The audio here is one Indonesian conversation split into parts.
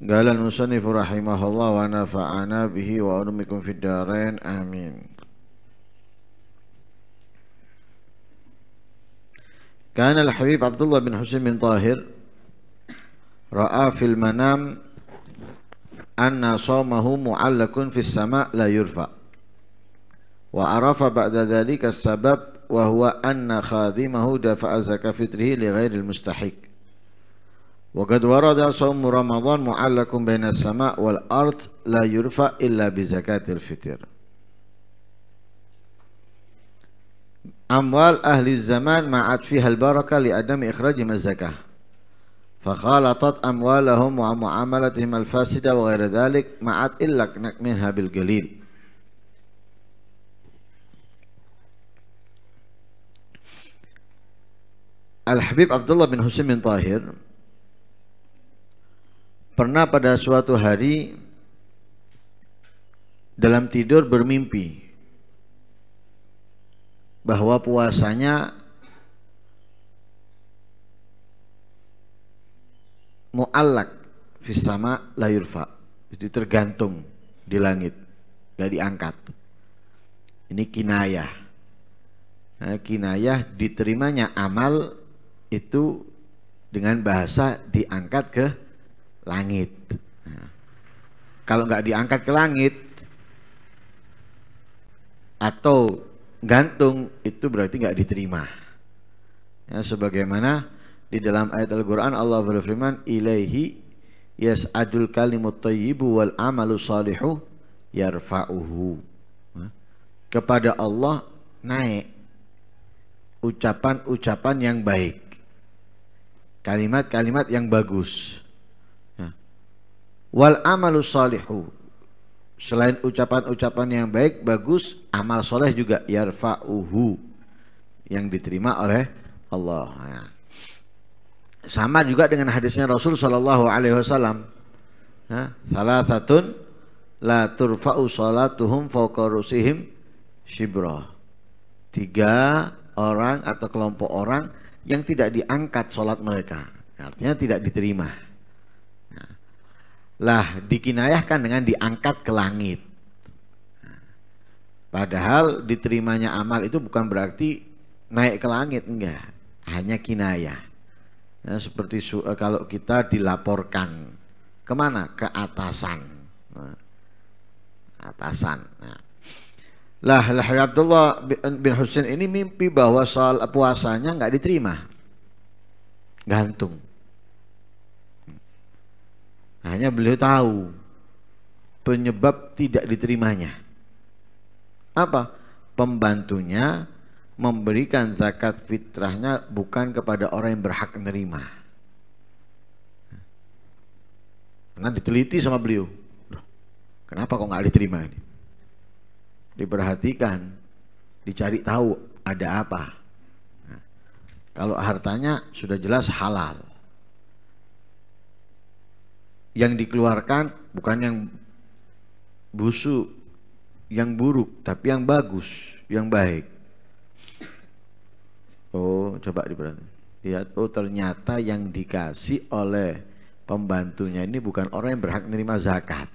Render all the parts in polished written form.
Qala al-musannif rahimahullah wa nafa'ana bihi wa ulumukum fid dharain amin. Kana al-Habib Abdullah bin Husain bin Tahir ra'a fil manam anna shawmahu mu'allakun fis sama' la yurfa wa arafa ba'da dhalika as-sabab wa huwa anna khadimahu dafa'a zakat fitrihi li ghairil mustahiq. وقد ورد صوم رمضان معلق بين السماء والأرض لا يرفع إلا بزكاة الفطر. أموال أهل الزمان معت فيها البركة لعدم إخراجهم الزكاة فخالطت أموالهم ومعاملتهم الفاسدة وغير ذلك معت إلا منها بالقليل. Al-Habib Abdullah bin Husain bin Tahir pernah pada suatu hari dalam tidur bermimpi bahwa puasanya mu'allak fis sama la yurfa, itu tergantung di langit, gak diangkat. Ini kinayah. Nah, kinayah diterimanya amal itu dengan bahasa diangkat ke langit. Nah, kalau nggak diangkat ke langit atau gantung itu berarti nggak diterima. Ya, sebagaimana di dalam ayat Al-Quran Allah berfirman, ilaihi yas'adul kalimut thayyibu wal amalu salihu yarfa'uhu. Nah, kepada Allah naik ucapan-ucapan yang baik, kalimat-kalimat yang bagus. Wal amalu salihu, selain ucapan-ucapan yang baik bagus, amal soleh juga yarfa'uhu, yang diterima oleh Allah. Nah, sama juga dengan hadisnya Rasul sallallahu alaihi wasallam, salasatun la turfa'u salatuhum fawqa rusihim shibra. 3 orang atau kelompok orang yang tidak diangkat salat mereka, artinya tidak diterima. Lah dikinayahkan dengan diangkat ke langit. Padahal diterimanya amal itu bukan berarti naik ke langit, enggak, hanya kinayah. Ya, seperti kalau kita dilaporkan kemana? Ke atasan. Nah, atasan. Nah. Lah Abdullah bin Husain ini mimpi bahwa soal puasanya enggak diterima, gantung. Hanya beliau tahu penyebab tidak diterimanya. Apa? Pembantunya memberikan zakat fitrahnya bukan kepada orang yang berhak menerima. Karena diteliti sama beliau. Kenapa kok nggak diterima ini? Diperhatikan, dicari tahu ada apa. Nah, kalau hartanya sudah jelas halal, yang dikeluarkan bukan yang busuk, yang buruk, tapi yang bagus, yang baik. Oh, coba diperhatikan. Lihat, oh ternyata yang dikasih oleh pembantunya ini bukan orang yang berhak menerima zakat.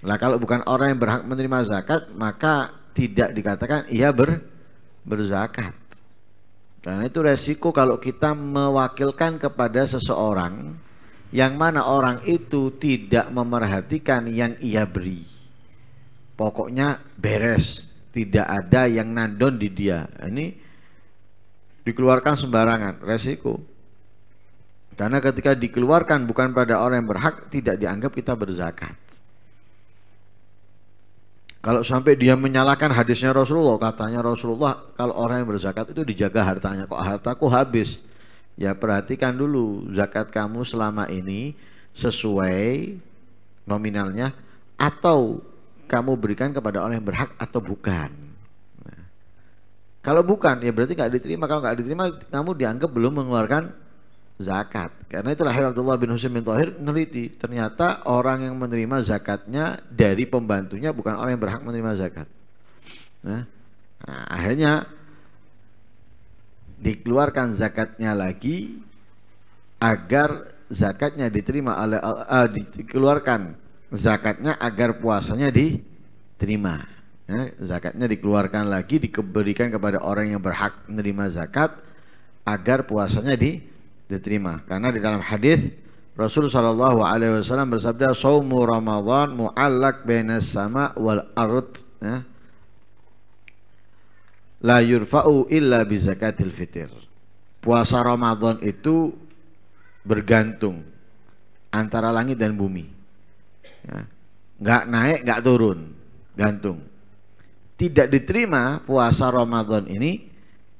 Nah, kalau bukan orang yang berhak menerima zakat, maka tidak dikatakan ia berzakat. Karena itu resiko kalau kita mewakilkan kepada seseorang yang mana orang itu tidak memerhatikan yang ia beri. Pokoknya beres, tidak ada yang nandon di dia. Ini dikeluarkan sembarangan, resiko. Karena ketika dikeluarkan bukan pada orang yang berhak, tidak dianggap kita berzakat. Kalau sampai dia menyalahkan hadisnya Rasulullah, katanya Rasulullah kalau orang yang berzakat itu dijaga hartanya, kok hartaku habis. Ya perhatikan dulu zakat kamu selama ini sesuai nominalnya atau kamu berikan kepada orang yang berhak atau bukan. Nah, kalau bukan ya berarti nggak diterima. Kalau nggak diterima kamu dianggap belum mengeluarkan zakat. Karena itulah Abdullah bin Husain bin Tahir meneliti, ternyata orang yang menerima zakatnya dari pembantunya bukan orang yang berhak menerima zakat. Nah, akhirnya dikeluarkan zakatnya lagi agar zakatnya diterima oleh dikeluarkan zakatnya agar puasanya diterima. Ya, zakatnya dikeluarkan lagi, diberikan kepada orang yang berhak menerima zakat agar puasanya diterima. Karena di dalam hadis Rasul sallallahu alaihi wasallam bersabda, "Shaumu Ramadan mu'allaq bainas sama wal ard." Ya. La yurfa'u illa bi zakatil fitr. Puasa Ramadan itu bergantung antara langit dan bumi. Ya. Nggak naik, nggak turun, gantung. Tidak diterima puasa Ramadan ini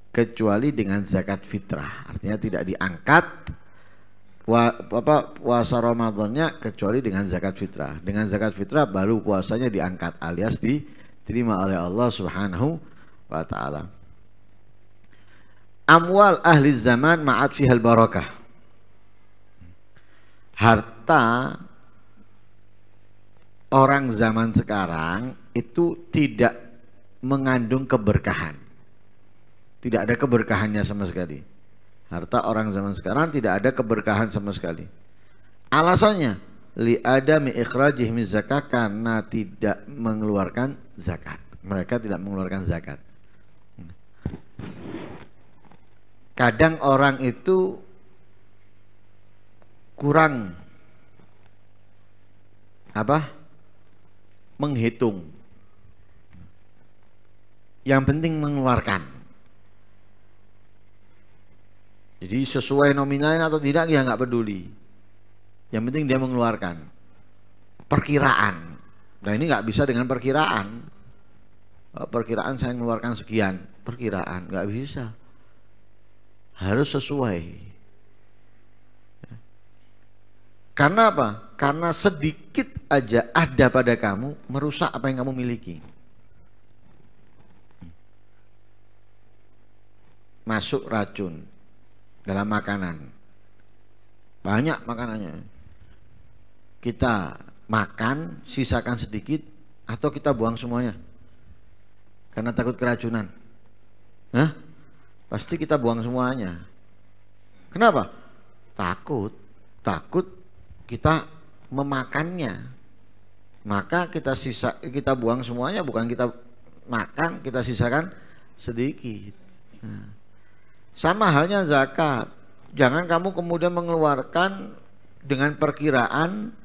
kecuali dengan zakat fitrah. Artinya tidak diangkat puasa Ramadannya kecuali dengan zakat fitrah. Dengan zakat fitrah baru puasanya diangkat alias diterima oleh Allah Subhanahu wa ta'ala. Amwal ahli zaman ma'at fihal barakah. Harta orang zaman sekarang itu tidak mengandung keberkahan. Tidak ada keberkahannya sama sekali. Harta orang zaman sekarang tidak ada keberkahan sama sekali. Alasannya li adami ikhrajih min zakat, karena tidak mengeluarkan zakat. Mereka tidak mengeluarkan zakat. Kadang orang itu kurang menghitung. Yang penting mengeluarkan. Jadi sesuai nominalnya atau tidak dia nggak peduli. Yang penting dia mengeluarkan. Perkiraan. Nah ini nggak bisa dengan perkiraan. Perkiraan saya mengeluarkan sekian. Perkiraan nggak bisa. Harus sesuai. Karena apa? Karena sedikit aja ada pada kamu merusak apa yang kamu miliki. Masuk racun dalam makanan. Banyak makanannya. Kita makan, sisakan sedikit atau kita buang semuanya. Karena takut keracunan. Hah? Pasti kita buang semuanya. Kenapa? Takut kita memakannya. Maka kita buang semuanya, bukan kita makan, kita sisakan sedikit. Nah. Sama halnya zakat. Jangan kamu kemudian mengeluarkan dengan perkiraan.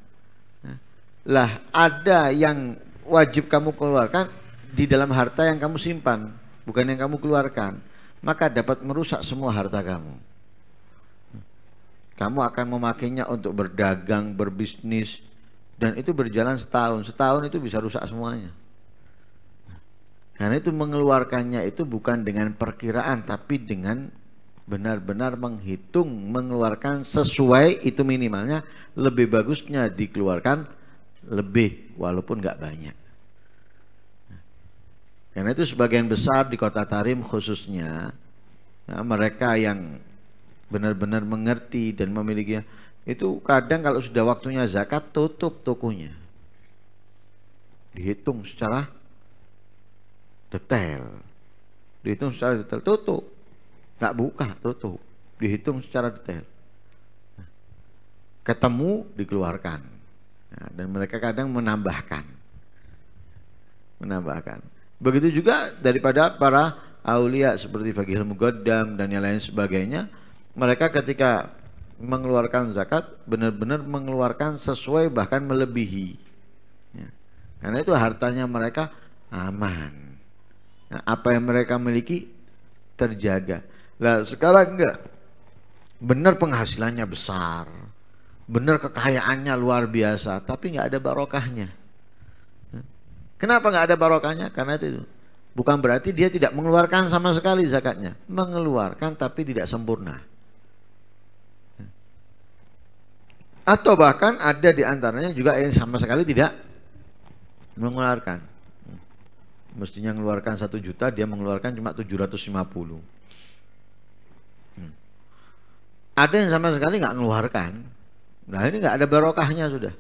Lah ada yang wajib kamu keluarkan di dalam harta yang kamu simpan, bukan yang kamu keluarkan. Maka dapat merusak semua harta kamu. Kamu akan memakainya untuk berdagang, berbisnis, dan itu berjalan setahun. Setahun itu bisa rusak semuanya. Karena itu mengeluarkannya itu bukan dengan perkiraan, tapi dengan benar-benar menghitung, mengeluarkan sesuai itu minimalnya. Lebih bagusnya dikeluarkan lebih, walaupun nggak banyak. Karena itu sebagian besar di kota Tarim khususnya, ya, mereka yang benar-benar mengerti dan memilikinya, itu kadang kalau sudah waktunya zakat tutup tokonya. Dihitung secara detail. Tutup. Nggak buka, tutup. Dihitung secara detail. Ketemu, dikeluarkan. Nah, dan mereka kadang menambahkan. Begitu juga daripada para aulia seperti Faqihul Muqaddam dan yang lain sebagainya. Mereka ketika mengeluarkan zakat benar-benar mengeluarkan sesuai, bahkan melebihi. Ya. Karena itu hartanya mereka aman. Nah, apa yang mereka miliki terjaga. Nah sekarang enggak. Benar penghasilannya besar. Benar kekayaannya luar biasa. Tapi enggak ada barokahnya. Kenapa nggak ada barokahnya? Karena itu bukan berarti dia tidak mengeluarkan sama sekali zakatnya. Mengeluarkan tapi tidak sempurna. Atau bahkan ada di antaranya juga yang sama sekali tidak mengeluarkan. Mestinya mengeluarkan 1 juta, dia mengeluarkan cuma 750. Ada yang sama sekali nggak mengeluarkan. Nah ini nggak ada barokahnya sudah.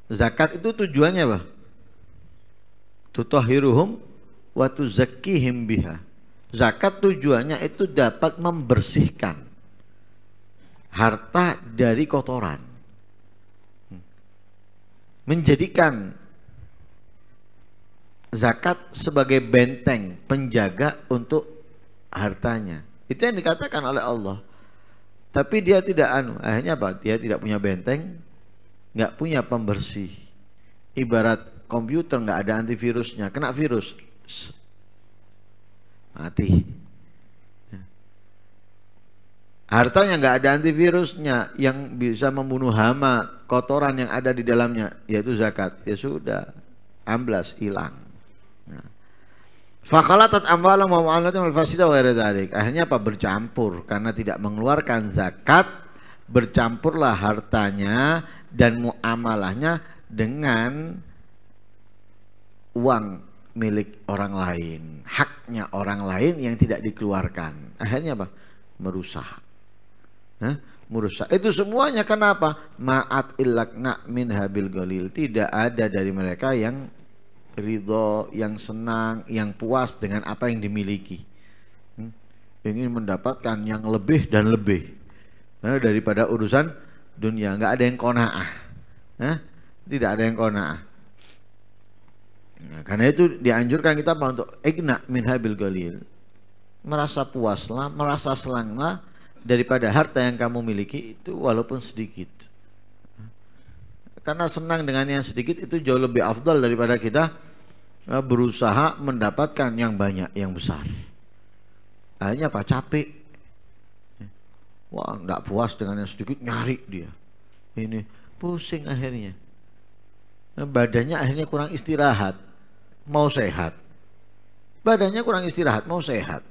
Zakat itu tujuannya apa? Tutahhiruhum wa tuzakkihim biha. Zakat tujuannya itu dapat membersihkan. harta dari kotoran. Menjadikan zakat sebagai benteng penjaga untuk hartanya. Itu yang dikatakan oleh Allah. Tapi dia tidak akhirnya apa? Dia tidak punya benteng, nggak punya pembersih. Ibarat komputer nggak ada antivirusnya, kena virus mati. Hartanya nggak ada antivirusnya yang bisa membunuh hama, kotoran yang ada di dalamnya, yaitu zakat. Ya sudah, amblas, hilang. Fakalatat amwalam wa mu'amalatum al-fasida wa ghairi dzalik. Akhirnya apa? Bercampur karena tidak mengeluarkan zakat, bercampurlah hartanya dan muamalahnya dengan uang milik orang lain, haknya orang lain yang tidak dikeluarkan. Akhirnya apa? Merusak. Merusak. Itu semuanya kenapa? Ma'at illakna min habil golil. Tidak ada dari mereka yang ridho, yang senang, yang puas dengan apa yang dimiliki. Ingin mendapatkan yang lebih dan lebih daripada urusan dunia. Nggak ada yang qanaah. Tidak ada yang qanaah. Nah, karena itu dianjurkan kita untuk igna min habil golil. Merasa puaslah, merasa senanglah daripada harta yang kamu miliki itu walaupun sedikit. Karena senang dengan yang sedikit itu jauh lebih afdal daripada kita berusaha mendapatkan yang banyak, yang besar. Akhirnya apa? Capek. Wah, enggak puas dengan yang sedikit, nyari dia. Ini pusing akhirnya. Badannya akhirnya kurang istirahat, mau sehat. Badannya kurang istirahat, mau sehat.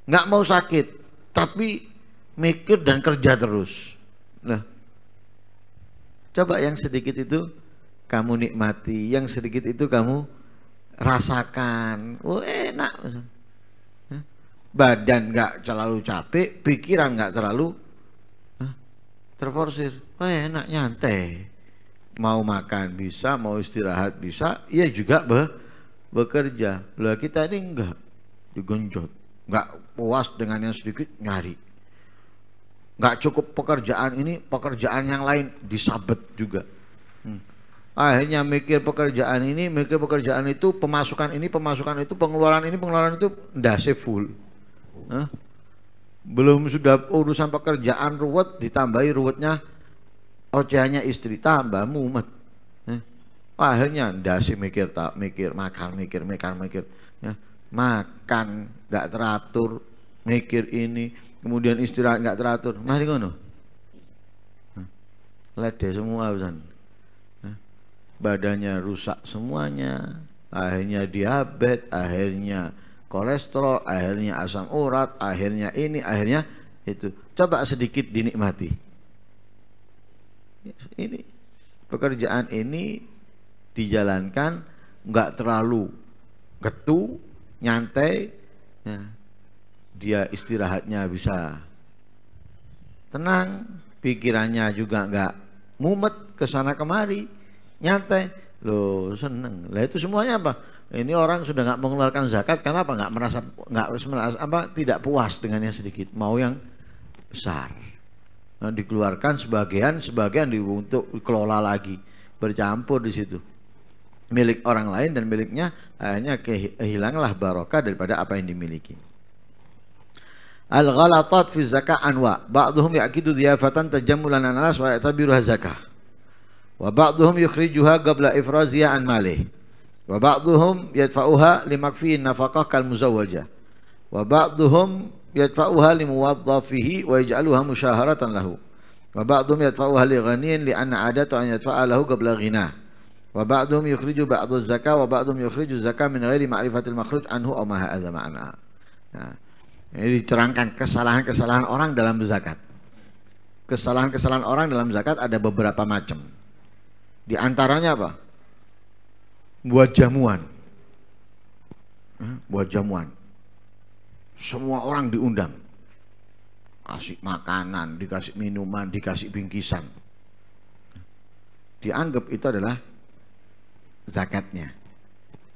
Enggak mau sakit, tapi mikir dan kerja terus. Nah, coba yang sedikit itu kamu nikmati, yang sedikit itu kamu rasakan. Oh, enak. Badan nggak terlalu capek, pikiran nggak terlalu terforsir. Oh, enak, nyantai. Mau makan bisa, mau istirahat bisa, ia juga bekerja. Lah kita ini enggak, digenjot. Nggak puas dengan yang sedikit, nyari. Nggak cukup pekerjaan ini, pekerjaan yang lain disabet juga. Akhirnya mikir pekerjaan ini, mikir pekerjaan itu, pemasukan ini, pemasukan itu, pengeluaran ini, pengeluaran itu, ndase full. Belum sudah urusan pekerjaan ruwet, ditambahi ruwetnya ocehannya istri, tambah mumet. Akhirnya ndase mikir, tak mikir, makan mikir. Makan nggak teratur, mikir ini, kemudian istirahat nggak teratur, mari ngono. Lede semua urusan. Badannya rusak semuanya, akhirnya diabetes, akhirnya kolesterol, akhirnya asam urat, akhirnya ini, akhirnya itu. Coba sedikit dinikmati. Ini pekerjaan ini dijalankan nggak terlalu getu, nyantai, ya. Dia istirahatnya bisa tenang, pikirannya juga nggak mumet kesana kemari, nyantai, loh seneng. Lah itu semuanya apa? Ini orang sudah nggak mengeluarkan zakat, kenapa? Nggak merasa tidak puas dengan yang sedikit, mau yang besar. Nah, dikeluarkan sebagian untuk dikelola lagi, bercampur di situ. Milik orang lain dan miliknya, akhirnya kehilanglah barokah daripada apa yang dimiliki. Al-ghalatat fi zakah anwa. Ba'dhum yaqidu dhiyafatan tajammulan an-nas wa ya'tabiruha zakah. Wa ba'dhum yukhrijuha qabla ifraziha an malih. Wa ba'dhum yadfa'uha limakfihin nafaqah kal muzawwajah. Wa ba'dhum yadfa'uha limuwaddafihi wa yaj'aluha musyaharatan lahu. Wa ba'dhum yadfa'uha li ghaniyin li anna 'adatu an yadfa'a lahu qabla ghinah. Wa ba'dhum yukhriju ba'dhu zakah wa ba'dhum yukhriju zakah min ghairi ma'rifatil makhruj anhu aw ma hadza ma'na. Nah, ini diterangkan kesalahan-kesalahan orang dalam zakat. Kesalahan-kesalahan orang dalam zakat ada beberapa macam. Di antaranya apa? Buat jamuan. Buat jamuan. Semua orang diundang. Kasih makanan, dikasih minuman, dikasih bingkisan. Dianggap itu adalah zakatnya.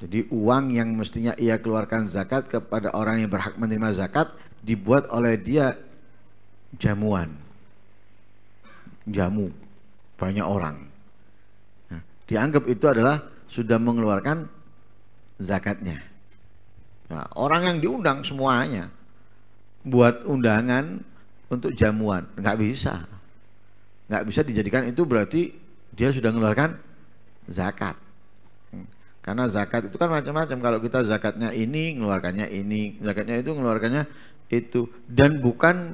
Jadi uang yang mestinya ia keluarkan zakat kepada orang yang berhak menerima zakat dibuat oleh dia jamuan. jamu banyak orang. Nah, dianggap itu adalah sudah mengeluarkan zakatnya. Nah, orang yang diundang semuanya buat undangan untuk jamuan, nggak bisa. Nggak bisa dijadikan itu berarti dia sudah mengeluarkan zakat. Karena zakat itu kan macam-macam. Kalau kita zakatnya ini, ngeluarkannya ini, zakatnya itu, ngeluarkannya itu. Dan bukan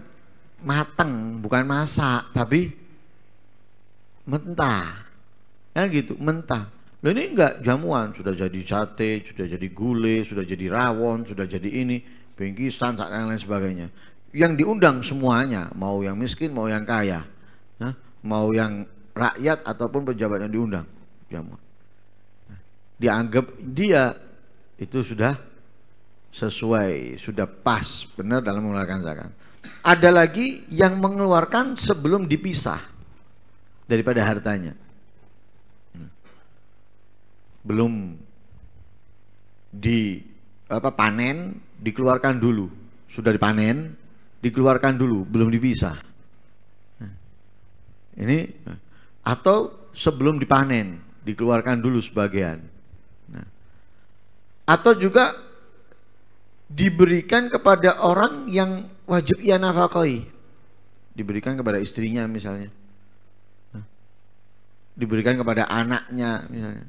matang, bukan masak, tapi mentah. Kan gitu, mentah. Loh ini enggak jamuan, sudah jadi sate, sudah jadi gulai, sudah jadi rawon, sudah jadi ini, bingkisan, dan lain sebagainya. Yang diundang semuanya, mau yang miskin, mau yang kaya, mau yang rakyat ataupun pejabat yang diundang, jamuan. Dianggap dia itu sudah sesuai, sudah pas, benar dalam mengeluarkan zakat. Ada lagi yang mengeluarkan sebelum dipisah daripada hartanya. Belum panen, dikeluarkan dulu. Sudah dipanen, dikeluarkan dulu, belum dipisah. Ini atau sebelum dipanen, dikeluarkan dulu sebagian. Atau juga diberikan kepada orang yang wajib ia nafkahi, diberikan kepada istrinya misalnya, diberikan kepada anaknya misalnya,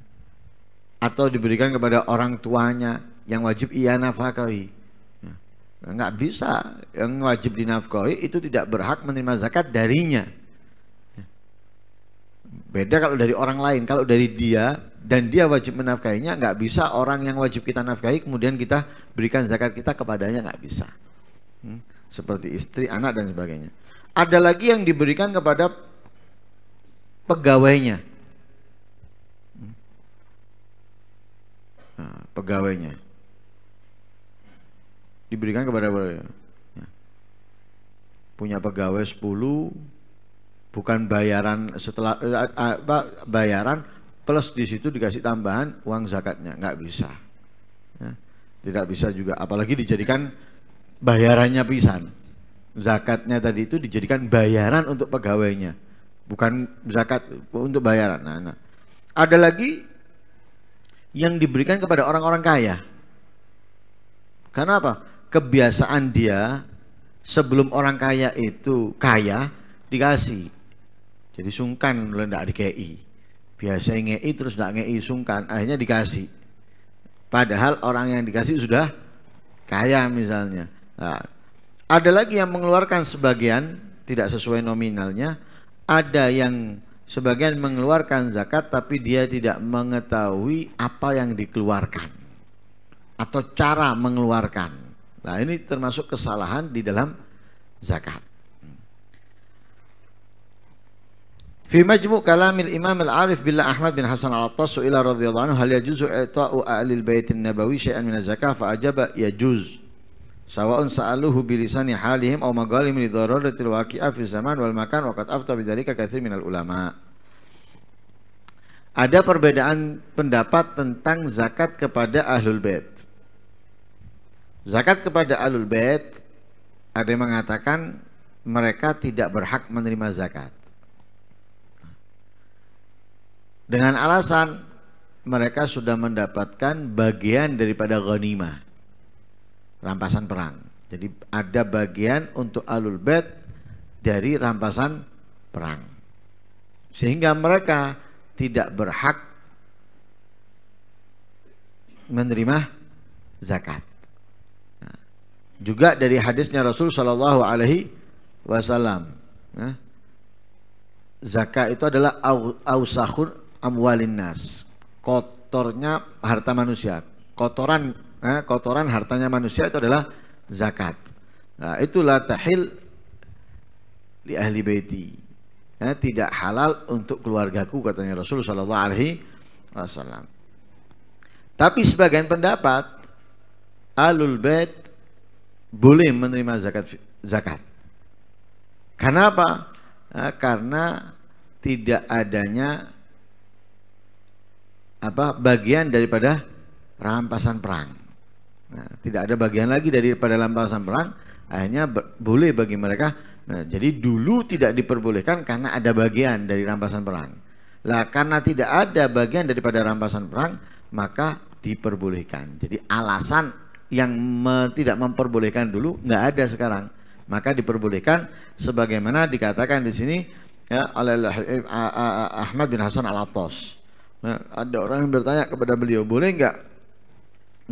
atau diberikan kepada orang tuanya yang wajib ia nafkahi. Nggak bisa, yang wajib dinafkahi itu tidak berhak menerima zakat darinya. Beda kalau dari orang lain. Kalau dari dia dan dia wajib menafkahinya, nggak bisa orang yang wajib kita nafkahi kemudian kita berikan zakat kita kepadanya, nggak bisa. Seperti istri, anak dan sebagainya. Ada lagi yang diberikan kepada pegawainya. Nah, pegawainya diberikan kepada punya pegawai 10, bukan bayaran setelah bayaran plus di situ dikasih tambahan uang zakatnya, nggak bisa. Tidak bisa juga, apalagi dijadikan bayarannya pisan. Zakatnya tadi itu dijadikan bayaran untuk pegawainya, bukan zakat untuk bayaran. Nah. Ada lagi yang diberikan kepada orang-orang kaya. Karena apa? Kebiasaan dia sebelum orang kaya itu kaya dikasih. Jadi sungkan kalau tidak dikei. Biasanya ngei terus tidak ngei, sungkan, akhirnya dikasih. Padahal orang yang dikasih sudah kaya misalnya. Nah, ada lagi yang mengeluarkan sebagian tidak sesuai nominalnya. Ada yang sebagian mengeluarkan zakat tapi dia tidak mengetahui apa yang dikeluarkan atau cara mengeluarkan. Nah, ini termasuk kesalahan di dalam zakat. Fi majmu' kalamil Imam Al-Arif Billah Ahmad bin Hasan Al-Attas su'ila radhiyallahu anhu hal yajuzu i'ta'u ahlil baitin nabawi syai'an min az-zakah fa ajaba yajuz sawa'un sa'aluhu bilisani halihim aw magalim li daruratil waqi'ah fi zaman wal makan wa qad afta bidzalika katsir minal ulama. Ada perbedaan pendapat tentang zakat kepada ahlul bait. Zakat kepada ahlul bait ada yang mengatakan mereka tidak berhak menerima zakat. Dengan alasan mereka sudah mendapatkan bagian daripada ghanimah, rampasan perang. Jadi ada bagian untuk ahlul bait dari rampasan perang. Sehingga mereka tidak berhak menerima zakat. Nah, juga dari hadisnya Rasul sallallahu alaihi wasallam, zakat itu adalah ausakhun amwalin nas, kotornya harta manusia, kotoran hartanya manusia itu adalah zakat. Nah, itulah tahil li ahli baiti, tidak halal untuk keluargaku, katanya Rasul sallallahu alaihi wasallam. Tapi sebagian pendapat ahlul bait boleh menerima zakat. Karena apa? Karena tidak adanya bagian daripada rampasan perang. Nah, tidak ada bagian lagi daripada rampasan perang, akhirnya boleh bagi mereka Nah, jadi dulu tidak diperbolehkan karena ada bagian dari rampasan perang. Lah karena tidak ada bagian daripada rampasan perang, maka diperbolehkan. Jadi alasan yang tidak memperbolehkan dulu nggak ada sekarang, maka diperbolehkan sebagaimana dikatakan di sini ya, oleh Ahmad bin Hasan Al-Attas. Nah, ada orang yang bertanya kepada beliau, boleh nggak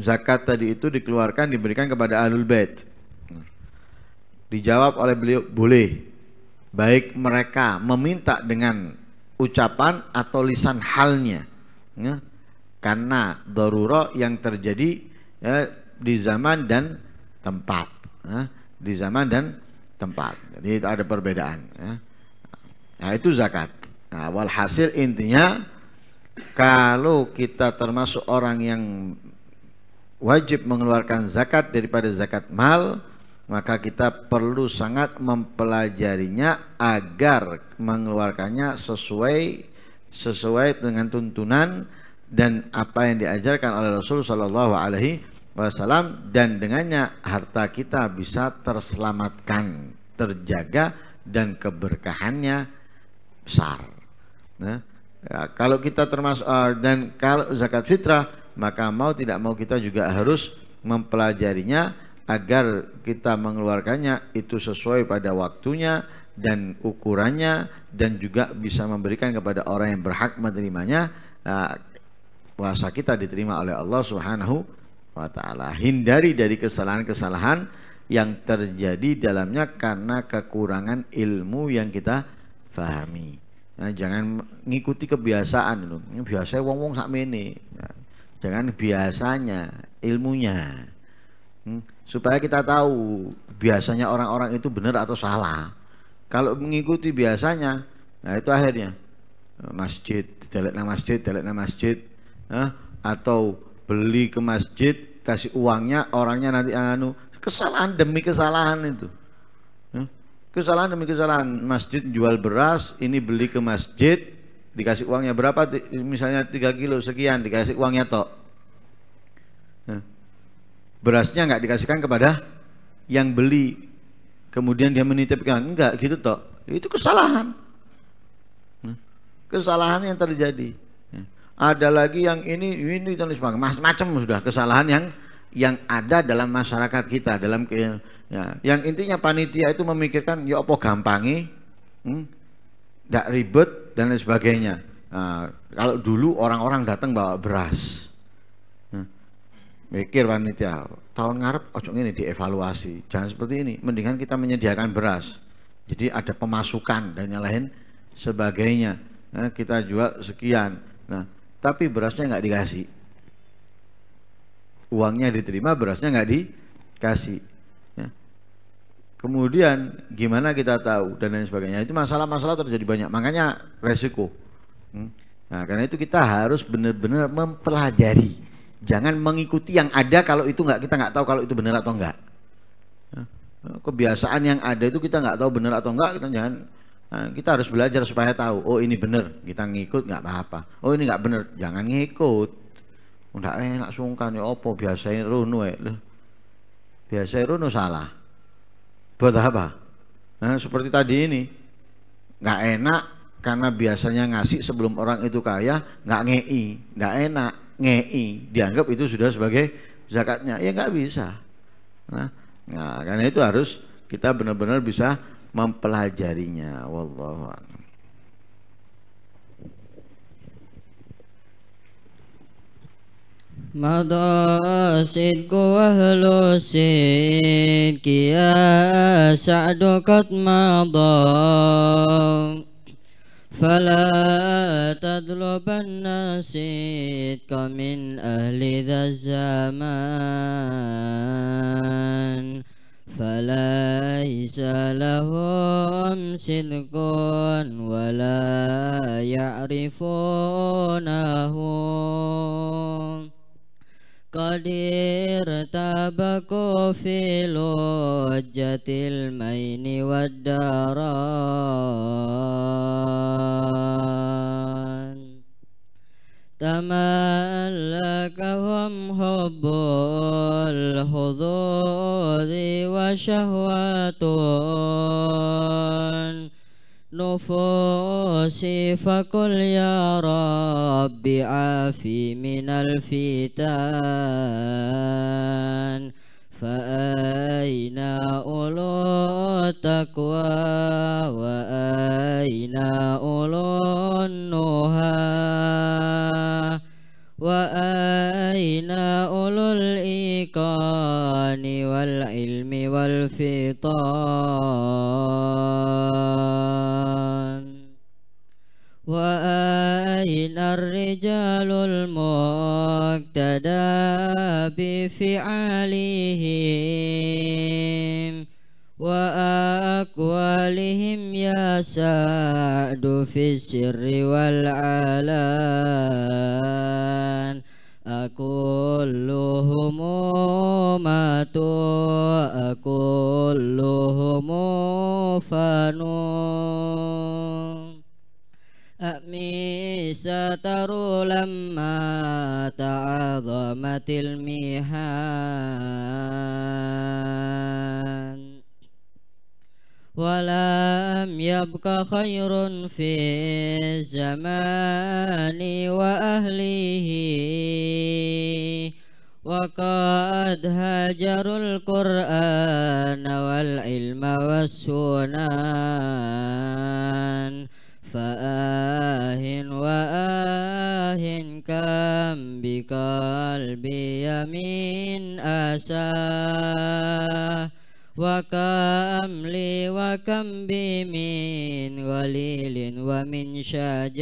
zakat tadi itu dikeluarkan diberikan kepada Ahlul Bait? Dijawab oleh beliau, boleh, baik mereka meminta dengan ucapan atau lisan halnya ya, karena darurah yang terjadi ya, di zaman dan tempat ya, di zaman dan tempat. Jadi itu ada perbedaan ya. Nah itu zakat. Nah, walhasil intinya kalau kita termasuk orang yang wajib mengeluarkan zakat daripada zakat mal, maka kita perlu sangat mempelajarinya agar mengeluarkannya sesuai dengan tuntunan dan apa yang diajarkan oleh Rasul Shallallahu Alaihi Wasallam, dan dengannya harta kita bisa terselamatkan, terjaga, dan keberkahannya besar. Nah, ya, kalau kita termasuk dan kalau zakat fitrah, maka mau tidak mau kita juga harus mempelajarinya agar kita mengeluarkannya itu sesuai pada waktunya dan ukurannya, dan juga bisa memberikan kepada orang yang berhak menerimanya. Puasa kita diterima oleh Allah Subhanahu wa ta'ala. Hindari dari kesalahan-kesalahan yang terjadi dalamnya karena kekurangan ilmu yang kita pahami. Nah, jangan ngikuti kebiasaan itu. Biasanya wong-wong sakmene. Nah, jangan biasanya, ilmunya. Supaya kita tahu biasanya orang-orang itu benar atau salah. Kalau mengikuti biasanya, nah itu akhirnya masjid, delekna masjid, atau beli ke masjid, kasih uangnya, orangnya nanti kesalahan demi kesalahan itu. Kesalahan demi kesalahan. Masjid jual beras, ini beli ke masjid, dikasih uangnya berapa, misalnya 3 kilo sekian, dikasih uangnya tok. Berasnya nggak dikasihkan kepada yang beli, kemudian dia menitipkan, enggak gitu toh, itu kesalahan, kesalahan yang terjadi. Ada lagi yang ini dan macam-macam sudah kesalahan yang ada dalam masyarakat kita, dalam ya, yang intinya panitia itu memikirkan ya apa gampangi, nggak ribet dan lain sebagainya. Nah, kalau dulu orang-orang datang bawa beras, mikir panitia tahun ngarep ojo ini dievaluasi, jangan seperti ini, mendingan kita menyediakan beras jadi ada pemasukan dan yang lain sebagainya. Nah, kita jual sekian, nah tapi berasnya nggak dikasih, uangnya diterima, berasnya nggak dikasih ya. Kemudian gimana kita tahu dan lain sebagainya, itu masalah-masalah terjadi banyak, makanya resiko. Nah karena itu kita harus benar-benar mempelajari. Jangan mengikuti yang ada kalau itu kita nggak tahu kalau itu benar atau enggak. Kebiasaan yang ada itu kita nggak tahu benar atau enggak, kita harus belajar supaya tahu. Oh ini benar, kita ngikut nggak apa-apa. Oh ini nggak benar, jangan ngikut. Nggak enak sungkan ya opo biasanya rono biasanya rono salah. Buat apa? Nah, seperti tadi ini nggak enak karena biasanya ngasih sebelum orang itu kaya, nggak ngei, nggak enak. Ngei dianggap itu sudah sebagai zakatnya, ya nggak bisa. Nah, karena itu harus kita benar-benar bisa mempelajarinya. Wallahu a'lam. Madha sidku ahlu sidki ya sa'du qad madha فلا تطلبن صدق من أهل ذا الزمان فليس لهم صدق ولا يعرفونه قد ارتبكوا في لجة المين والداران تملكهم حب الحظوظ وشهوة النفوس فقل يا رب عافي من الفتن فأين أولو التقوى وأين أولو النهى وأين أولو الإيقان والعلم والفطان وأين الرجال المقتدى بفعالهم وأقوالهم يا سعد في السر والعلان أكلهم ماتوا أكلهم فانوا أمي ستروا لما تعظمت المحان ولم يبق خير في الزمان وأهله وقد هاجروا القرآن والعلم والسنن فآه وآه كم بقلبي من أسى وكم لي وكم بي من وليل ومن شجان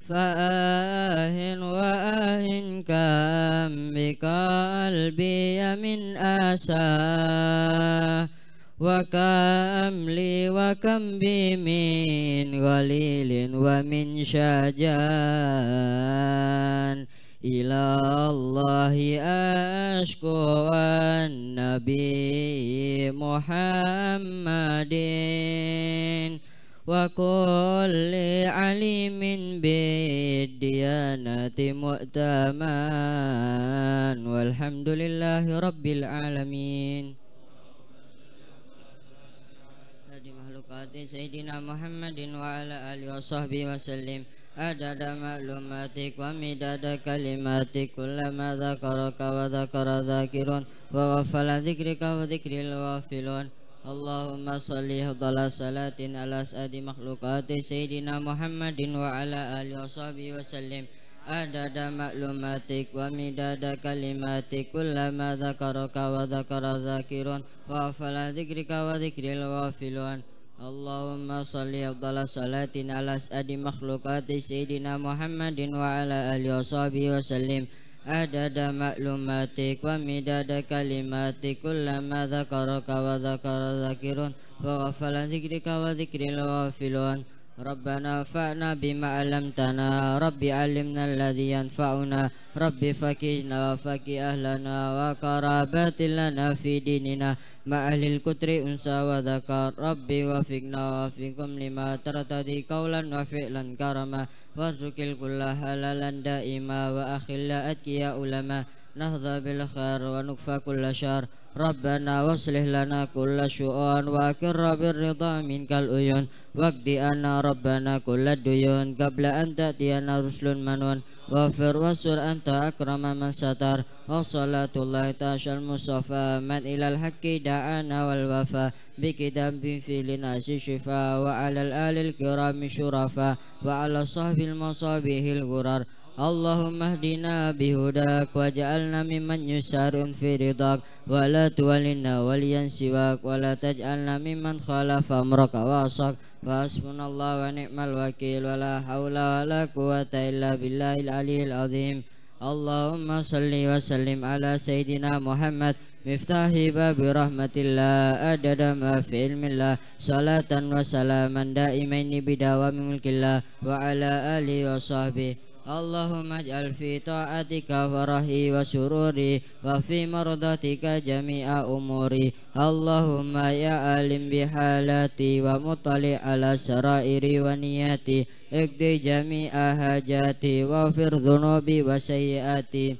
فآه وآه كم بقلبي من أسى وكم لي وكم بي من غليل ومن شجان إلى الله أشكو النبي محمد وكل عليم بالديانة مؤتمن والحمد لله رب العالمين. سيدنا محمد وعلى آله وصحبه وسلم عدد معلوماتك ومداد كلماتك كلما ذكرك وذكر ذاكرون وغفل ذكرك وذكر الغافلون. اللهم صل أفضل صلاة على أسعد مخلوقات سيدنا محمد وعلى آله وصحبه وسلم عدد معلوماتك ومداد كلماتك كلما ذكرك وذكر ذاكرون وغفل ذكرك وذكر الغافلون. اللهم صل أفضل صلاة على أسعد مخلوقات سيدنا محمد وعلى آله وصحبه وسلم عدد معلوماتك ومداد كلماتك كلما ذكرك وذكر ذاكرون وغفل ذكرك وذكر الغافلون. ربنا انفعنا بما علمتنا رب علمنا الذي ينفعنا رب فقهنا وفقه أهلنا وقرابات لنا في ديننا مع أهل الكتر أنثى وذكر ربي وفقنا وفقكم لما ترتضي قولا وفعلا كرما وارزق الكل حلالا دائما وأخل أتقياء علماء نهضى بالخير ونكفى كل شر. ربنا واصلح لنا كل شؤون وأقر بالرضا منك العيون واقض عنا ربنا كل الديون قبل أن تأتينا رسل منون واغفر واستر أنت أكرم من ستر وصلاة الله تعالى المصطفى من إلى الحق دعانا والوفا بكتاب في لناس شفاء وعلى الآل الكرام شرفاء وعلى صحب المصابيح الغرار. اللهم اهدنا بهداك واجعلنا ممن يسار في رضاك ولا تولنا وليا سواك ولا تجعلنا ممن خالف أمرك وعصاك وحسبنا الله ونعم الوكيل ولا حول ولا قوة إلا بالله العلي العظيم. اللهم صل وسلم على سيدنا محمد مفتاح باب رحمة الله عدد ما في علم الله صلاة وسلاما دائمين بدوام ملك الله وعلى آله وصحبه. اللهم اجعل في طاعتك فرحي وسروري وفي مرضاتك جميع أموري. اللهم يا عالم بحالاتي ومطلع على سرائري ونياتي اقضي جميع حاجاتي واغفر ذنوبي وسيئاتي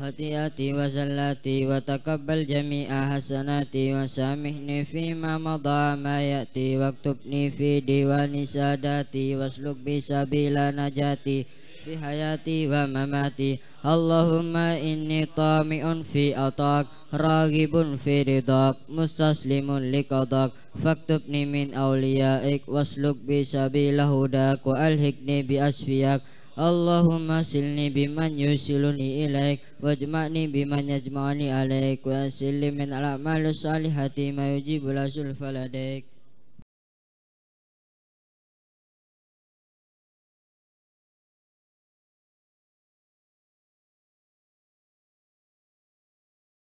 خطيئتي وزلاتي وتقبل جميع حسناتي وسامحني فيما مضى ما يأتي واكتبني في ديوان ساداتي واسلك بي سبيل نجاتي في حياتي ومماتي. اللهم إني طامع في عطاك راغب في رضاك مستسلم لقضاك فاكتبني من أوليائك واسلك بي سبيل هداك وألحقني بأسفياك. اللهم سلني بمن يوصلني إليك واجمعني بمن يجمعني عليك ويسر لي من الأعمال الصالحة ما يجيب الأسلف لديك.